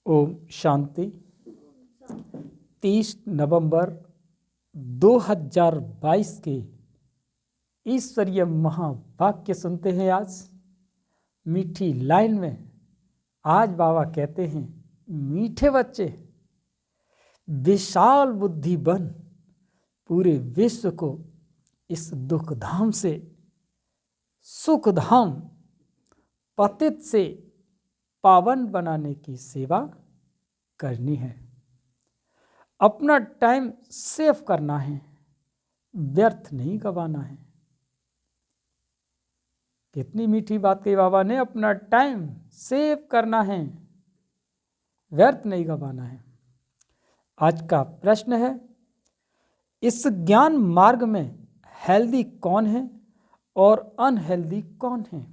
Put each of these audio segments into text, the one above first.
ओम शांति। 30 नवंबर 2022 के ईश्वरीय महावाक्य सुनते हैं। आज मीठी लाइन में आज बाबा कहते हैं, मीठे बच्चे विशाल बुद्धि बन पूरे विश्व को इस दुख धाम से सुख धाम पतित से पावन बनाने की सेवा करनी है। अपना टाइम सेव करना है, व्यर्थ नहीं गवाना है। कितनी मीठी बात कही बाबा ने, अपना टाइम सेव करना है, व्यर्थ नहीं गवाना है। आज का प्रश्न है, इस ज्ञान मार्ग में हेल्दी कौन है और अनहेल्दी कौन है?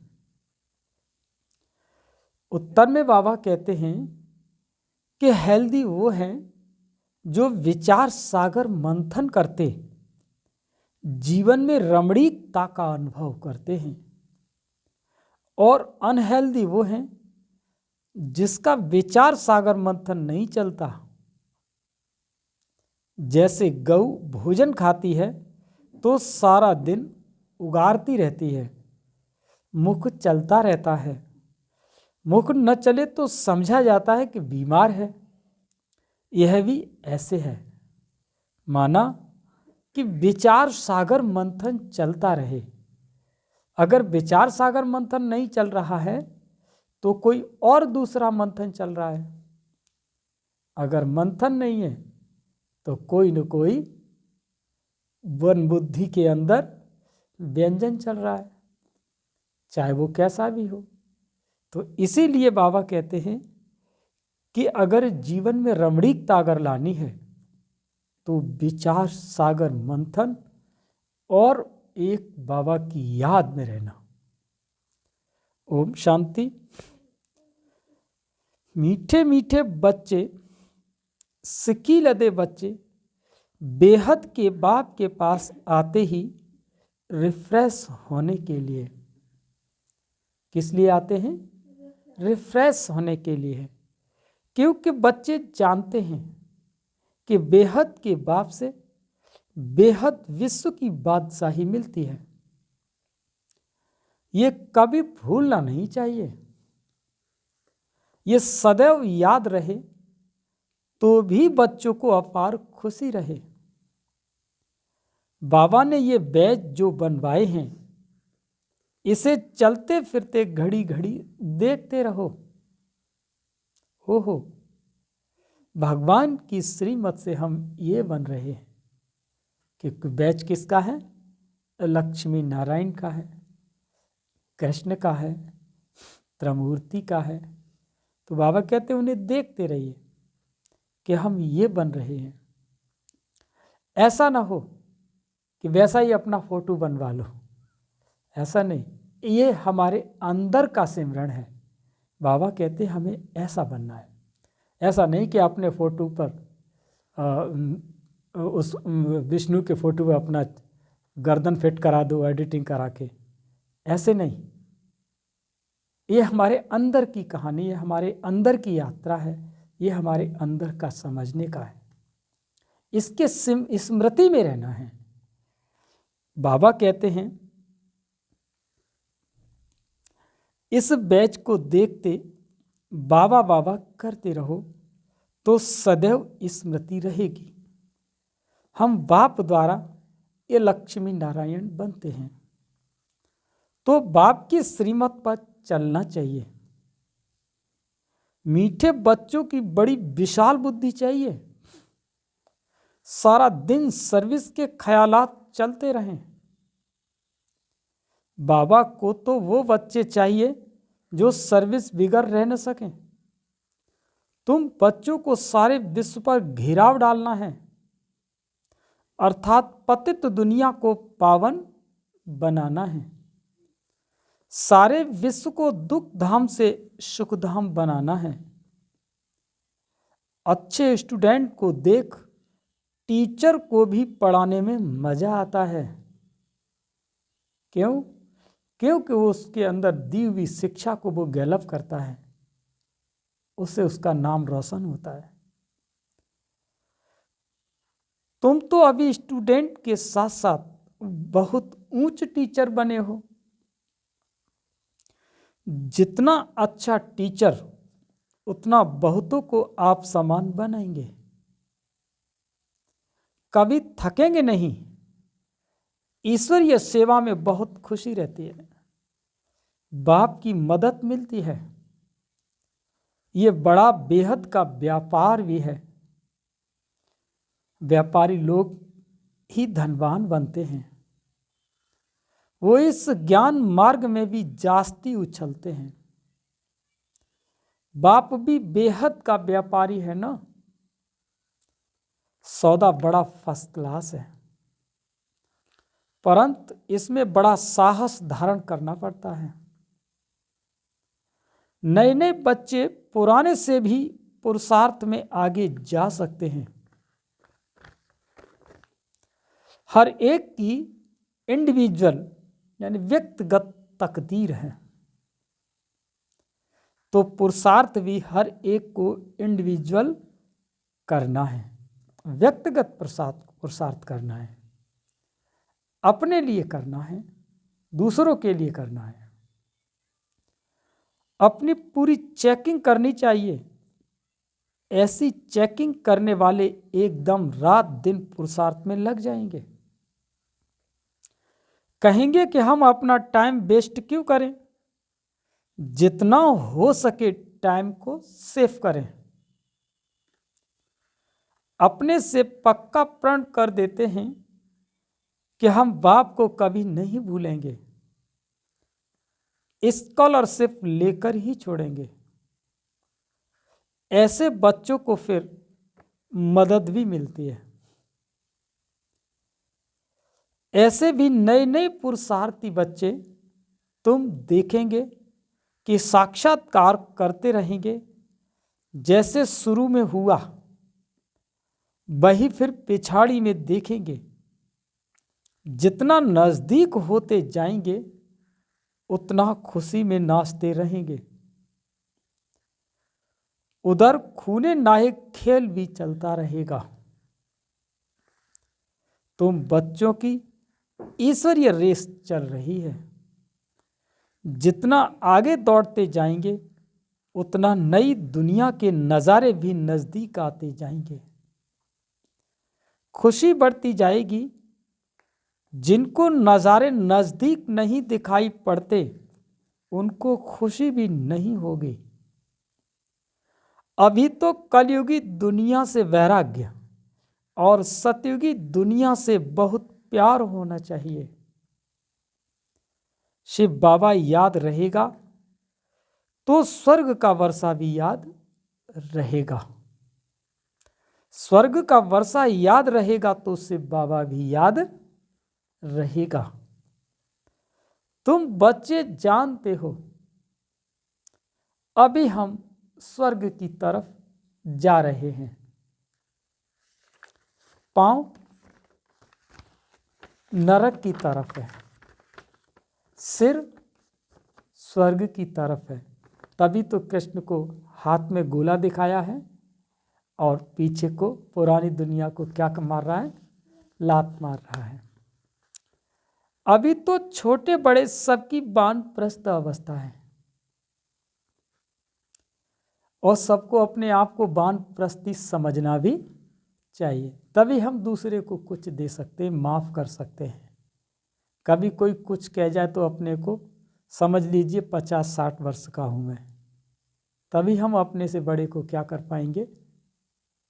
उत्तर में बाबा कहते हैं कि हेल्दी वो हैं जो विचार सागर मंथन करते जीवन में रमणीकता का अनुभव करते हैं, और अनहेल्दी वो हैं जिसका विचार सागर मंथन नहीं चलता। जैसे गऊ भोजन खाती है तो सारा दिन उगारती रहती है, मुख चलता रहता है, मुख न चले तो समझा जाता है कि बीमार है। यह भी ऐसे है, माना कि विचार सागर मंथन चलता रहे। अगर विचार सागर मंथन नहीं चल रहा है तो कोई और दूसरा मंथन चल रहा है। अगर मंथन नहीं है तो कोई न कोई वन बुद्धि के अंदर व्यंजन चल रहा है, चाहे वो कैसा भी हो। तो इसीलिए बाबा कहते हैं कि अगर जीवन में रमणीकता अगर लानी है तो विचार सागर मंथन और एक बाबा की याद में रहना। ओम शांति। मीठे मीठे बच्चे, सिक्की लदे बच्चे बेहद के बाप के पास आते ही रिफ्रेश होने के लिए। किस लिए आते हैं? रिफ्रेश होने के लिए है, क्योंकि बच्चे जानते हैं कि बेहद के बाप से बेहद विश्व की बादशाही मिलती है। ये कभी भूलना नहीं चाहिए, ये सदैव याद रहे तो भी बच्चों को अपार खुशी रहे। बाबा ने ये बैज जो बनवाए हैं, इसे चलते फिरते घड़ी घड़ी देखते रहो। हो भगवान की श्रीमत से हम ये बन रहे हैं कि बैच किसका है? लक्ष्मी नारायण का है, कृष्ण का है, त्रिमूर्ति का है। तो बाबा कहते हैं उन्हें देखते रहिए कि हम ये बन रहे हैं। ऐसा ना हो कि वैसा ही अपना फोटो बनवा लो, ऐसा नहीं। ये हमारे अंदर का सिमरन है। बाबा कहते हैं हमें ऐसा बनना है। ऐसा नहीं कि अपने फोटो पर उस विष्णु के फोटो पर अपना गर्दन फिट करा दो एडिटिंग करा के, ऐसे नहीं। ये हमारे अंदर की कहानी है, हमारे अंदर की यात्रा है, ये हमारे अंदर का समझने का है। इसके स्मृति में रहना है। बाबा कहते हैं इस बैच को देखते बाबा बाबा करते रहो तो सदैव स्मृति रहेगी। हम बाप द्वारा ये लक्ष्मी नारायण बनते हैं, तो बाप की श्रीमत पर चलना चाहिए। मीठे बच्चों की बड़ी विशाल बुद्धि चाहिए। सारा दिन सर्विस के ख्यालात चलते रहें। बाबा को तो वो बच्चे चाहिए जो सर्विस बिगड़ रह न सकें। तुम बच्चों को सारे विश्व पर घेराव डालना है, अर्थात पतित दुनिया को पावन बनाना है। सारे विश्व को दुख धाम से सुख धाम बनाना है। अच्छे स्टूडेंट को देख टीचर को भी पढ़ाने में मजा आता है। क्यों? क्योंकि वो उसके अंदर दी हुई शिक्षा को वो गैलप करता है। उससे उसका नाम रोशन होता है। तुम तो अभी स्टूडेंट के साथ साथ बहुत ऊंच टीचर बने हो। जितना अच्छा टीचर उतना बहुतों को आप समान बनाएंगे। कभी थकेंगे नहीं। ईश्वरीय सेवा में बहुत खुशी रहती है। बाप की मदद मिलती है। ये बड़ा बेहद का व्यापार भी है। व्यापारी लोग ही धनवान बनते हैं। वो इस ज्ञान मार्ग में भी जास्ती उछलते हैं। बाप भी बेहद का व्यापारी है ना। सौदा बड़ा फर्स्ट क्लास है, परंतु इसमें बड़ा साहस धारण करना पड़ता है। नए नए बच्चे पुराने से भी पुरुषार्थ में आगे जा सकते हैं। हर एक की इंडिविजुअल यानी व्यक्तिगत तकदीर है, तो पुरुषार्थ भी हर एक को इंडिविजुअल करना है। व्यक्तिगत पुरुषार्थ करना है, अपने लिए करना है, दूसरों के लिए करना है। अपनी पूरी चेकिंग करनी चाहिए। ऐसी चेकिंग करने वाले एकदम रात दिन पुरुषार्थ में लग जाएंगे। कहेंगे कि हम अपना टाइम वेस्ट क्यों करें। जितना हो सके टाइम को सेव करें। अपने से पक्का प्रण कर देते हैं कि हम बाप को कभी नहीं भूलेंगे। स्कॉलरशिप लेकर ही छोड़ेंगे। ऐसे बच्चों को फिर मदद भी मिलती है। ऐसे भी नए नए पुरुषार्थी बच्चे तुम देखेंगे कि साक्षात्कार करते रहेंगे। जैसे शुरू में हुआ वही फिर पिछाड़ी में देखेंगे। जितना नजदीक होते जाएंगे उतना खुशी में नाचते रहेंगे। उधर खूने नायक खेल भी चलता रहेगा। तुम बच्चों की ईश्वरीय रेस चल रही है। जितना आगे दौड़ते जाएंगे उतना नई दुनिया के नज़ारे भी नज़दीक आते जाएंगे। खुशी बढ़ती जाएगी। जिनको नज़ारे नज़दीक नहीं दिखाई पड़ते उनको खुशी भी नहीं होगी। अभी तो कलयुगी दुनिया से वैराग्य और सतयुगी दुनिया से बहुत प्यार होना चाहिए। शिव बाबा याद रहेगा तो स्वर्ग का वर्षा भी याद रहेगा। स्वर्ग का वर्षा याद रहेगा तो शिव बाबा भी याद रहेगा। तुम बच्चे जानते हो अभी हम स्वर्ग की तरफ जा रहे हैं। पांव नरक की तरफ है, सिर स्वर्ग की तरफ है। तभी तो कृष्ण को हाथ में गोला दिखाया है और पीछे को पुरानी दुनिया को क्या मार रहा है, लात मार रहा है। अभी तो छोटे बड़े सबकी वानप्रस्थ अवस्था है और सबको अपने आप को वानप्रस्थी समझना भी चाहिए। तभी हम दूसरे को कुछ दे सकते हैं, माफ़ कर सकते हैं। कभी कोई कुछ कह जाए तो अपने को समझ लीजिए 50-60 वर्ष का हूँ मैं, तभी हम अपने से बड़े को क्या कर पाएंगे,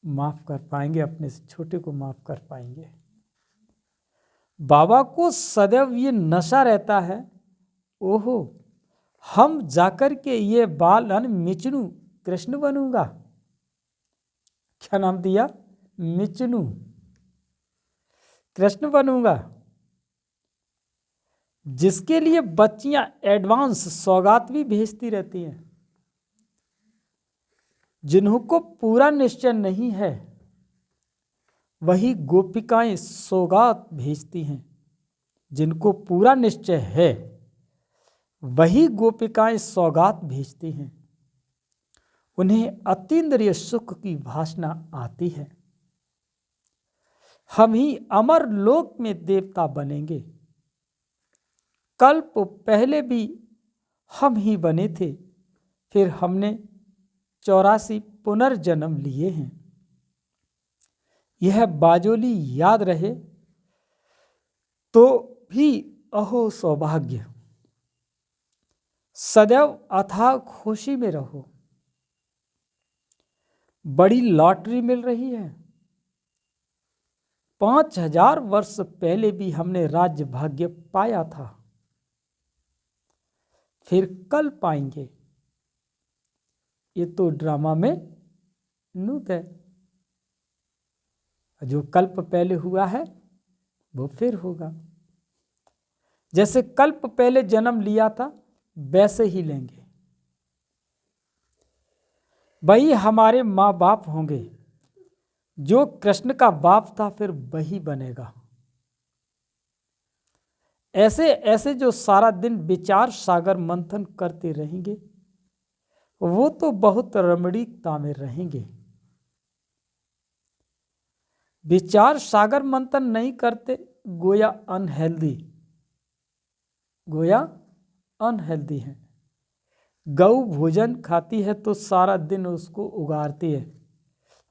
माफ़ कर पाएंगे। अपने से छोटे को माफ़ कर पाएंगे। बाबा को सदैव ये नशा रहता है, ओहो हम जाकर के ये बालन मिचनू कृष्ण बनूंगा। क्या नाम दिया, मिचनू कृष्ण बनूंगा। जिसके लिए बच्चियां एडवांस सौगात भी भेजती रहती हैं। जिन्होंने पूरा निश्चय नहीं है वही गोपिकाएं सौगात भेजती हैं। जिनको पूरा निश्चय है वही गोपिकाएं सौगात भेजती हैं। उन्हें अतीन्द्रिय सुख की भासना आती है। हम ही अमर लोक में देवता बनेंगे। कल्प पहले भी हम ही बने थे, फिर हमने 84 पुनर्जन्म लिए हैं। यह बाजोली याद रहे तो भी अहो सौभाग्य। सदैव अथाह खुशी में रहो। बड़ी लॉटरी मिल रही है। 5000 वर्ष पहले भी हमने राज्य भाग्य पाया था, फिर कल पाएंगे। ये तो ड्रामा में नूत है। जो कल्प पहले हुआ है वो फिर होगा। जैसे कल्प पहले जन्म लिया था वैसे ही लेंगे। वही हमारे माँ बाप होंगे। जो कृष्ण का बाप था फिर वही बनेगा। ऐसे ऐसे जो सारा दिन विचार सागर मंथन करते रहेंगे वो तो बहुत रमणीकता में रहेंगे। विचार सागर मंथन नहीं करते गोया अनहेल्दी है। गऊ भोजन खाती है तो सारा दिन उसको उगारती है।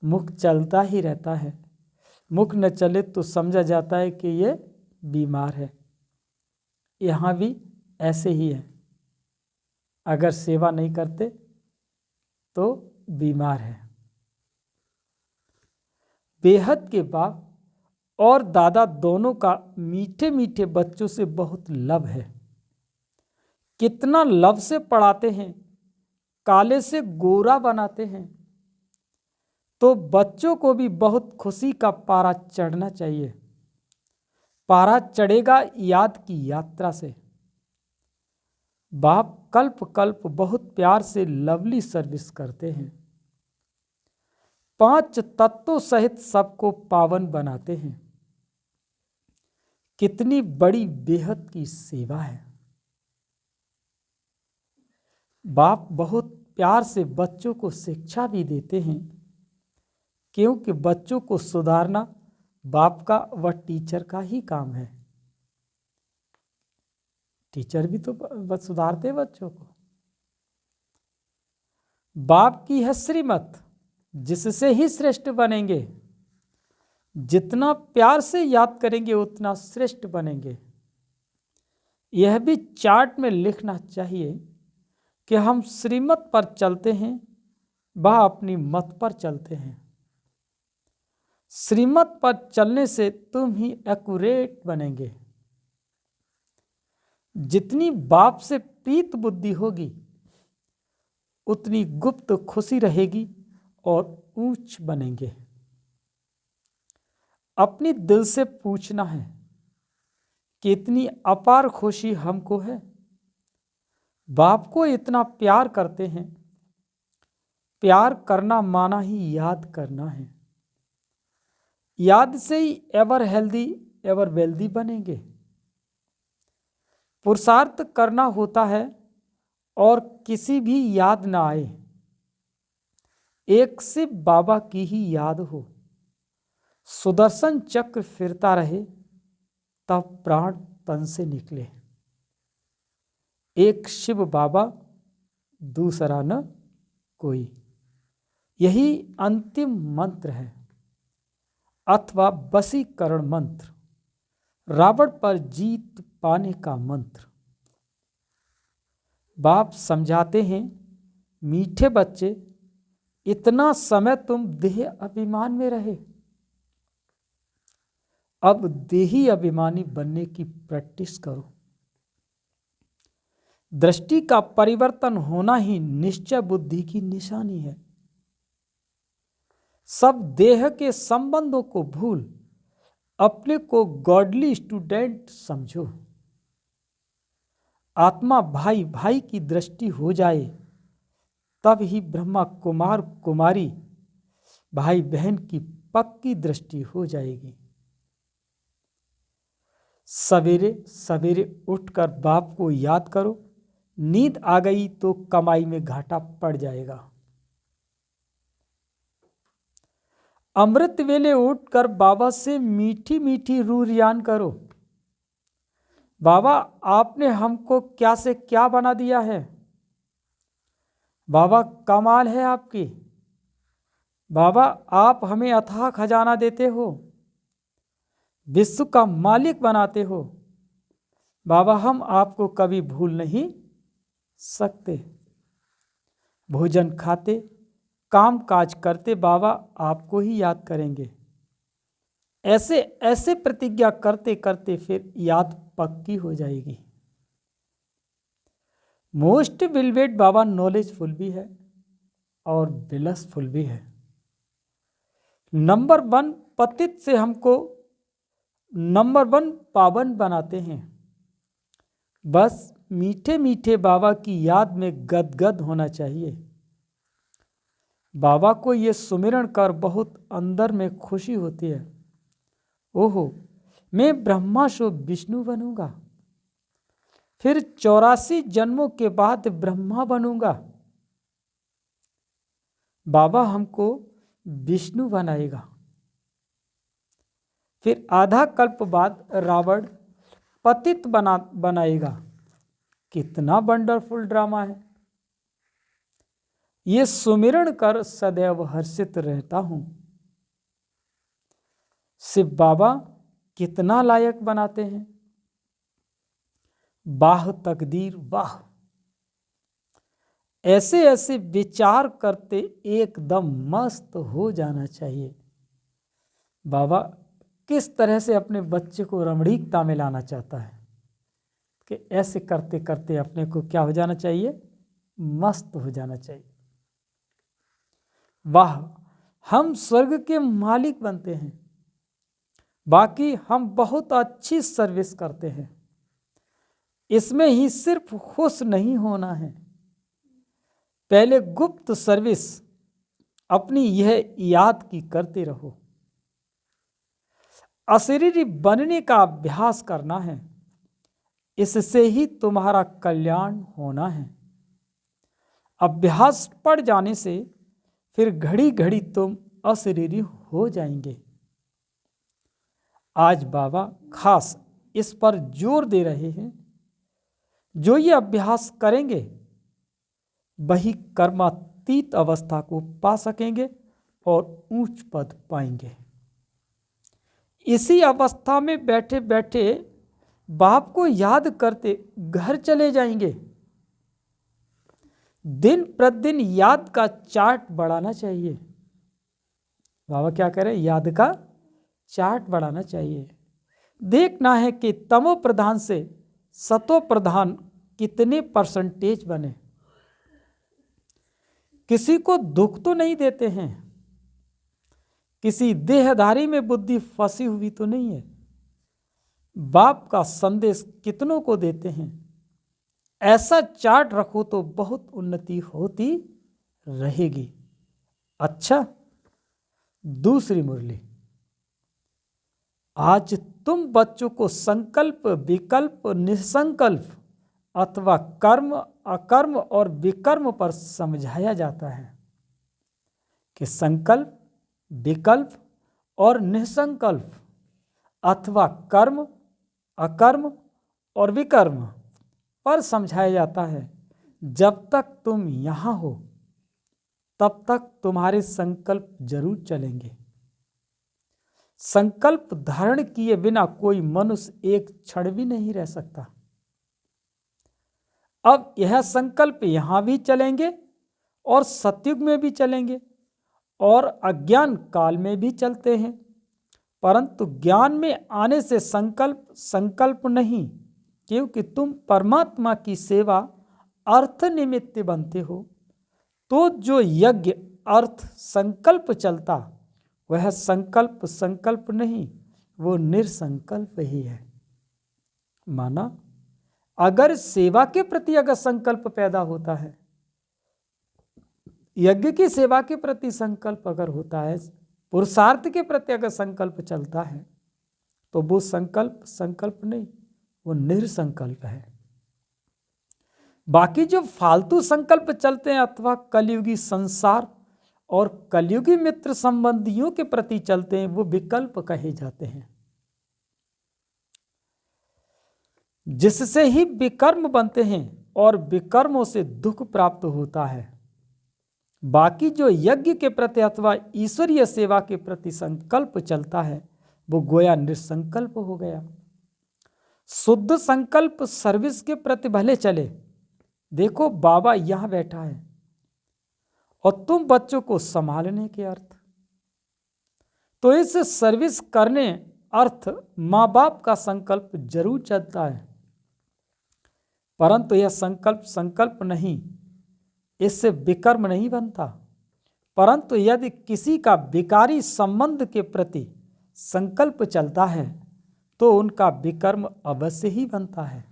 मुख चलता ही रहता है। मुख न चले तो समझा जाता है कि ये बीमार है। यहाँ भी ऐसे ही है। अगर सेवा नहीं करते तो बीमार है। बेहद के बाप और दादा दोनों का मीठे मीठे बच्चों से बहुत लव है। कितना लव से पढ़ाते हैं, काले से गोरा बनाते हैं। तो बच्चों को भी बहुत खुशी का पारा चढ़ना चाहिए। पारा चढ़ेगा याद की यात्रा से। बाप कल्प कल्प बहुत प्यार से लवली सर्विस करते हैं। 5 तत्वों सहित सबको पावन बनाते हैं। कितनी बड़ी बेहद की सेवा है। बाप बहुत प्यार से बच्चों को शिक्षा भी देते हैं, क्योंकि बच्चों को सुधारना बाप का व टीचर का ही काम है। टीचर भी तो बस सुधारते हैं बच्चों को। बाप की है श्रीमत, जिससे ही श्रेष्ठ बनेंगे। जितना प्यार से याद करेंगे उतना श्रेष्ठ बनेंगे। यह भी चार्ट में लिखना चाहिए कि हम श्रीमत पर चलते हैं, वह अपनी मत पर चलते हैं। श्रीमत पर चलने से तुम ही एक्यूरेट बनेंगे। जितनी बाप से प्रीत बुद्धि होगी उतनी गुप्त खुशी रहेगी और ऊंच बनेंगे। अपनी दिल से पूछना है कि इतनी अपार खुशी हमको है। बाप को इतना प्यार करते हैं। प्यार करना माना ही याद करना है। याद से he ever healthy ever wealthy बनेंगे। पुरुषार्थ करना होता है और किसी भी याद ना आए, एक सिर्फ बाबा की ही याद हो। सुदर्शन चक्र फिरता रहे तब प्राण तन से निकले। एक शिव बाबा दूसरा न कोई, यही अंतिम मंत्र है अथवा वशीकरण मंत्र, रावण पर जीत पाने का मंत्र। बाप समझाते हैं, मीठे बच्चे, इतना समय तुम देह अभिमान में रहे, अब देही अभिमानी बनने की प्रैक्टिस करो। दृष्टि का परिवर्तन होना ही निश्चय बुद्धि की निशानी है। सब देह के संबंधों को भूल अपने को गॉडली स्टूडेंट समझो। आत्मा भाई भाई की दृष्टि हो जाए तब ही ब्रह्मा कुमार कुमारी भाई बहन की पक्की दृष्टि हो जाएगी। सवेरे सवेरे उठकर बाप को याद करो। नींद आ गई तो कमाई में घाटा पड़ जाएगा। अमृत वेले उठकर बाबा से मीठी मीठी रूरियान करो। बाबा आपने हमको क्या से क्या बना दिया है। बाबा कमाल है आपकी। बाबा आप हमें अथाह खजाना देते हो, विश्व का मालिक बनाते हो। बाबा हम आपको कभी भूल नहीं सकते। भोजन खाते, काम काज करते बाबा आपको ही याद करेंगे। ऐसे ऐसे प्रतिज्ञा करते करते फिर याद पक्की हो जाएगी। मोस्ट बिलवेट बाबा नॉलेजफुल भी है और बिलसफुल भी है। नंबर 1 पतित से हमको नंबर 1 पावन बनाते हैं। बस मीठे मीठे बाबा की याद में गदगद होना चाहिए। बाबा को ये सुमिरन कर बहुत अंदर में खुशी होती है। ओहो, मैं ब्रह्मा से विष्णु बनूंगा, फिर 84 जन्मों के बाद ब्रह्मा बनूंगा। बाबा हमको विष्णु बनाएगा, फिर आधा कल्प बाद रावण पतित बनाएगा। कितना वंडरफुल ड्रामा है। ये सुमिरन कर सदैव हर्षित रहता हूं। शिव बाबा कितना लायक बनाते हैं। वाह तकदीर वाह। ऐसे ऐसे विचार करते एकदम मस्त हो जाना चाहिए। बाबा किस तरह से अपने बच्चे को रमणीकता में लाना चाहता है कि ऐसे करते करते अपने को क्या हो जाना चाहिए, मस्त हो जाना चाहिए। वाह, हम स्वर्ग के मालिक बनते हैं, बाकी हम बहुत अच्छी सर्विस करते हैं। इसमें ही सिर्फ खुश नहीं होना है, पहले गुप्त सर्विस अपनी यह याद की करते रहो। अशरीरी बनने का अभ्यास करना है, इससे ही तुम्हारा कल्याण होना है। अभ्यास पड़ जाने से फिर घड़ी घड़ी तुम अशरीरी हो जाएंगे। आज बाबा खास इस पर जोर दे रहे हैं, जो ये अभ्यास करेंगे वही कर्मातीत अवस्था को पा सकेंगे और ऊंच पद पाएंगे। इसी अवस्था में बैठे बैठे बाप को याद करते घर चले जाएंगे। दिन प्रतिदिन याद का चार्ट बढ़ाना चाहिए। बाबा क्या करें, याद का चार्ट बढ़ाना चाहिए। देखना है कि तमो प्रधान से सतो प्रधान कितने परसेंटेज बने। किसी को दुख तो नहीं देते हैं, किसी देहधारी में बुद्धि फंसी हुई तो नहीं है। बाप का संदेश कितनों को देते हैं, ऐसा चार्ट रखो तो बहुत उन्नति होती रहेगी। अच्छा, दूसरी मुरली। आज तुम बच्चों को संकल्प, विकल्प, निसंकल्प अथवा कर्म, अकर्म और विकर्म पर समझाया जाता है कि संकल्प, विकल्प और निसंकल्प अथवा कर्म, अकर्म और विकर्म पर समझाया जाता है। जब तक तुम यहाँ हो तब तक तुम्हारे संकल्प जरूर चलेंगे। संकल्प धारण किए बिना कोई मनुष्य एक क्षण भी नहीं रह सकता। अब यह संकल्प यहाँ भी चलेंगे और सतयुग में भी चलेंगे और अज्ञान काल में भी चलते हैं, परंतु ज्ञान में आने से संकल्प नहीं, क्योंकि तुम परमात्मा की सेवा अर्थ निमित्त बनते हो। तो जो यज्ञ अर्थ संकल्प चलता वह संकल्प नहीं, वो निरसंकल्प ही है। माना अगर सेवा के प्रति अगर संकल्प पैदा होता है, यज्ञ की सेवा के प्रति संकल्प अगर होता है, पुरुषार्थ के प्रति अगर संकल्प चलता है, तो वो संकल्प नहीं, वो निरसंकल्प है। बाकी जो फालतू संकल्प चलते हैं अथवा कलयुगी संसार और कलयुगी मित्र संबंधियों के प्रति चलते हैं, वो विकल्प कहे जाते हैं, जिससे ही विकर्म बनते हैं और विकर्मों से दुख प्राप्त होता है। बाकी जो यज्ञ के प्रति अथवा ईश्वरीय सेवा के प्रति संकल्प चलता है वो गोया निसंकल्प हो गया। शुद्ध संकल्प सर्विस के प्रति भले चले, देखो बाबा यहां बैठा है और तुम बच्चों को संभालने के अर्थ, तो इस सर्विस करने अर्थ माँ बाप का संकल्प जरूर चलता है, परंतु यह संकल्प नहीं, इससे विकर्म नहीं बनता। परंतु यदि किसी का विकारी संबंध के प्रति संकल्प चलता है तो उनका विकर्म अवश्य ही बनता है।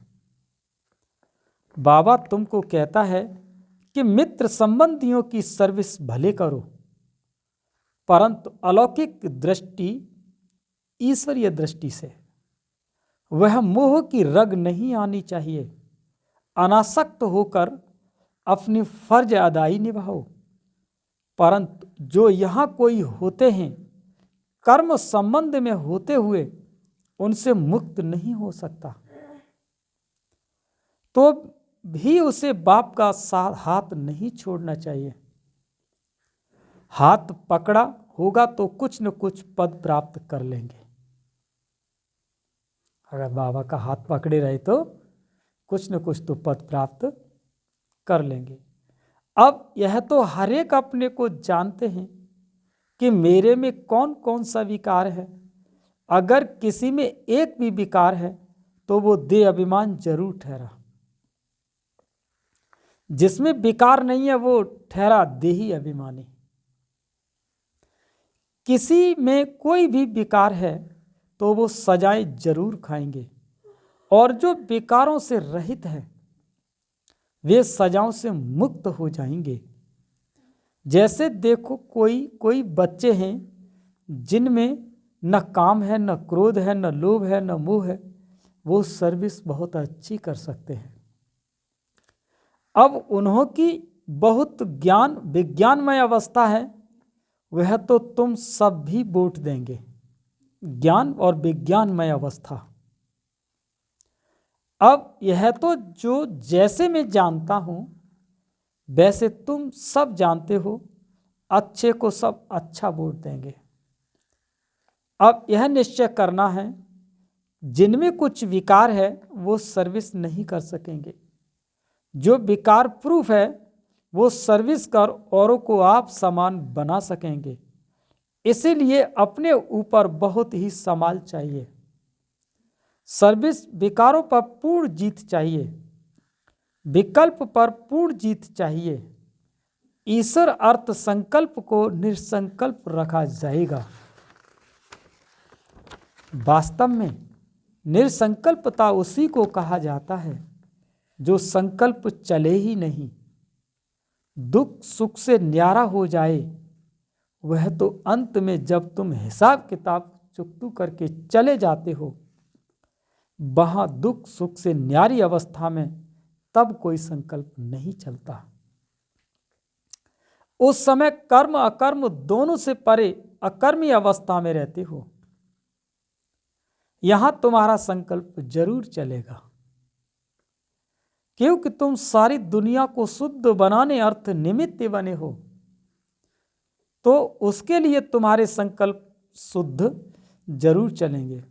बाबा तुमको कहता है कि मित्र संबंधियों की सर्विस भले करो, परंतु अलौकिक दृष्टि ईश्वरीय दृष्टि से वह मोह की रग नहीं आनी चाहिए। अनासक्त होकर अपनी फर्ज अदाई निभाओ, परंतु जो यहाँ कोई होते हैं कर्म संबंध में होते हुए उनसे मुक्त नहीं हो सकता, तो भी उसे बाप का हाथ नहीं छोड़ना चाहिए। हाथ पकड़ा होगा तो कुछ न कुछ पद प्राप्त कर लेंगे। अगर बाबा का हाथ पकड़े रहे तो कुछ न कुछ तो पद प्राप्त कर लेंगे। अब यह तो हर एक अपने को जानते हैं कि मेरे में कौन कौन सा विकार है। अगर किसी में एक भी विकार है तो वो देह अभिमान जरूर ठहरा, जिसमें विकार नहीं है वो ठहरा देही अभिमानी। किसी में कोई भी विकार है तो वो सजाएं जरूर खाएंगे, और जो विकारों से रहित है वे सजाओं से मुक्त हो जाएंगे। जैसे देखो कोई बच्चे हैं जिनमें न काम है, न क्रोध है, न लोभ है, न मोह है, वो सर्विस बहुत अच्छी कर सकते हैं। अब उन्हों की बहुत विज्ञानमय अवस्था है, वह तो तुम सब भी वोट देंगे। ज्ञान और विज्ञानमय अवस्था। अब यह तो जो जैसे मैं जानता हूं वैसे तुम सब जानते हो, अच्छे को सब अच्छा वोट देंगे। अब यह निश्चय करना है, जिनमें कुछ विकार है वो सर्विस नहीं कर सकेंगे। जो विकार प्रूफ है वो सर्विस कर औरों को आप समान बना सकेंगे। इसीलिए अपने ऊपर बहुत ही संभाल चाहिए। सर्विस विकारों पर पूर्ण जीत चाहिए, विकल्प पर पूर्ण जीत चाहिए। ईश्वर अर्थ संकल्प को निसंकल्प रखा जाएगा। वास्तव में निसंकल्पता उसी को कहा जाता है जो संकल्प चले ही नहीं, दुख सुख से न्यारा हो जाए। वह तो अंत में जब तुम हिसाब किताब चुकतू करके चले जाते हो, वहां दुख सुख से न्यारी अवस्था में तब कोई संकल्प नहीं चलता। उस समय कर्म अकर्म दोनों से परे अकर्मी अवस्था में रहते हो। यहां तुम्हारा संकल्प जरूर चलेगा, क्योंकि तुम सारी दुनिया को शुद्ध बनाने अर्थ निमित्त बने हो, तो उसके लिए तुम्हारे संकल्प शुद्ध जरूर चलेंगे।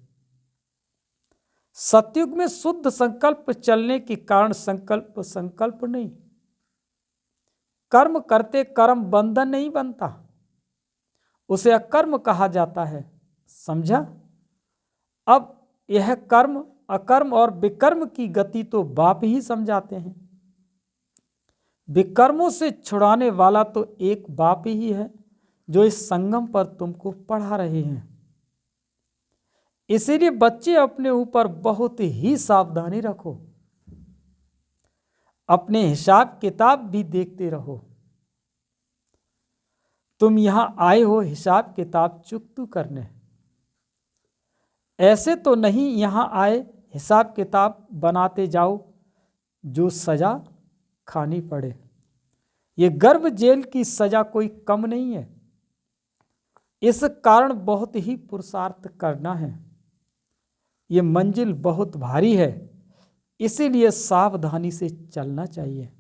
सतयुग में शुद्ध संकल्प चलने के कारण संकल्प नहीं, कर्म करते कर्म बंधन नहीं बनता, उसे अकर्म कहा जाता है। समझा? अब यह कर्म अकर्म और विकर्म की गति तो बाप ही समझाते हैं। विकर्मों से छुड़ाने वाला तो एक बाप ही है जो इस संगम पर तुमको पढ़ा रहे हैं। इसीलिए बच्चे अपने ऊपर बहुत ही सावधानी रखो, अपने हिसाब किताब भी देखते रहो। तुम यहां आए हो हिसाब किताब चुकतू करने, ऐसे तो नहीं यहां आए हिसाब किताब बनाते जाओ जो सजा खानी पड़े। ये गर्भ जेल की सजा कोई कम नहीं है। इस कारण बहुत ही पुरुषार्थ करना है। ये मंजिल बहुत भारी है, इसीलिए सावधानी से चलना चाहिए।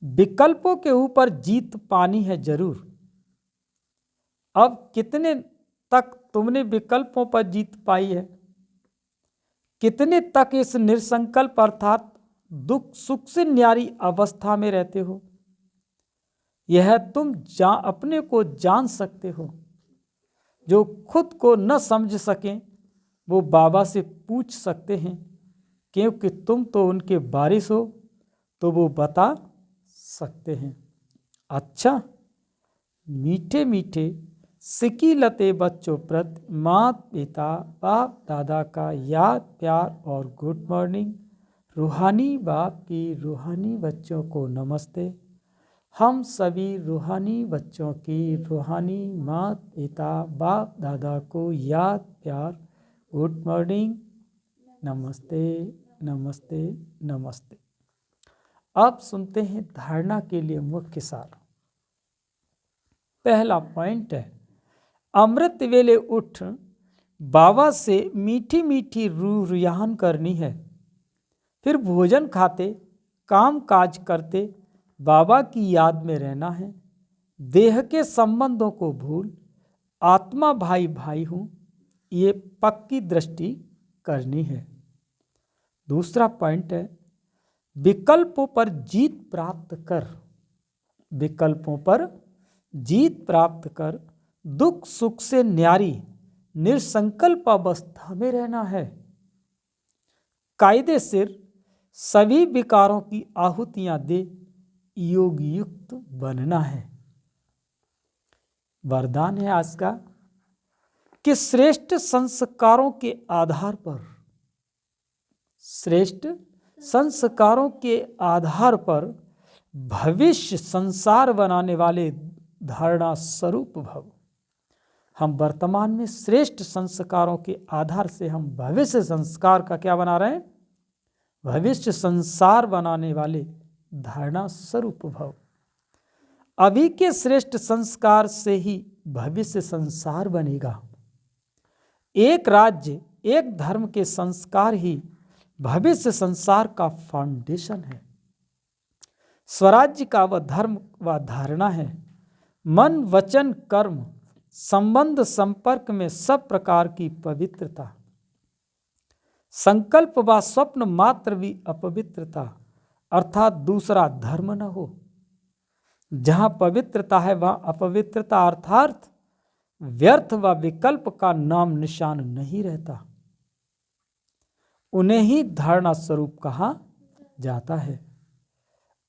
विकल्पों के ऊपर जीत पानी है जरूर। अब कितने तक तुमने विकल्पों पर जीत पाई है? कितने तक इस निरसंकल्प अर्थात दुख सुख से न्यारी अवस्था में रहते हो? यह तुम अपने को जान सकते हो। जो खुद को न समझ सकें वो बाबा से पूछ सकते हैं, क्योंकि तुम तो उनके वारिस हो, तो वो बता सकते हैं। अच्छा, मीठे मीठे सिकीलते बच्चों प्रति माता पिता बाप दादा का याद प्यार और गुड मॉर्निंग। रूहानी बाप की रूहानी बच्चों को नमस्ते। हम सभी रूहानी बच्चों की रूहानी माता पिता बाप दादा को याद प्यार गुड मॉर्निंग, नमस्ते नमस्ते नमस्ते। अब सुनते हैं धारणा के लिए मुख्य सार। पहला पॉइंट है, अमृत वेले उठ बाबा से मीठी मीठी रूह करनी है। फिर भोजन खाते काम काज करते बाबा की याद में रहना है। देह के संबंधों को भूल आत्मा भाई भाई हूँ, ये पक्की दृष्टि करनी है। दूसरा पॉइंट है, विकल्पों पर जीत प्राप्त कर। विकल्पों पर जीत प्राप्त कर दुख सुख से न्यारी निरसंकल्प अवस्था में रहना है। कायदे सिर सभी विकारों की आहुतियां दे योग युक्त बनना है। वरदान है आज का कि श्रेष्ठ संस्कारों के आधार पर, श्रेष्ठ संस्कारों के आधार पर भविष्य संसार बनाने वाले धारणा स्वरूप भव। हम वर्तमान में श्रेष्ठ संस्कारों के आधार से हम भविष्य संस्कार का क्या बना रहे हैं? भविष्य संसार बनाने वाले धारणा स्वरूप भव। अभी के श्रेष्ठ संस्कार से ही भविष्य संसार बनेगा। एक राज्य एक धर्म के संस्कार ही भविष्य संसार का फाउंडेशन है। स्वराज्य का वह धर्म व धारणा है। मन वचन कर्म संबंध संपर्क में सब प्रकार की पवित्रता। संकल्प व स्वप्न मात्र भी अपवित्रता अर्थात दूसरा धर्म न हो। जहाँ पवित्रता है वहाँ अपवित्रता अर्थात व्यर्थ व विकल्प का नाम निशान नहीं रहता। उन्हें ही धारणा स्वरूप कहा जाता है।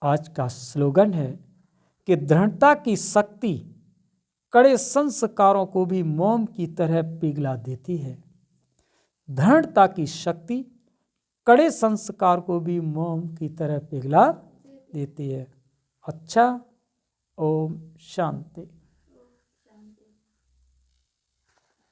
आज का स्लोगन है कि दृढ़ता की शक्ति कड़े संस्कारों को भी मोम की तरह पिघला देती है। दृढ़ता की शक्ति कड़े संस्कार को भी मोम की तरह पिघला देती है। अच्छा, ओम शांति।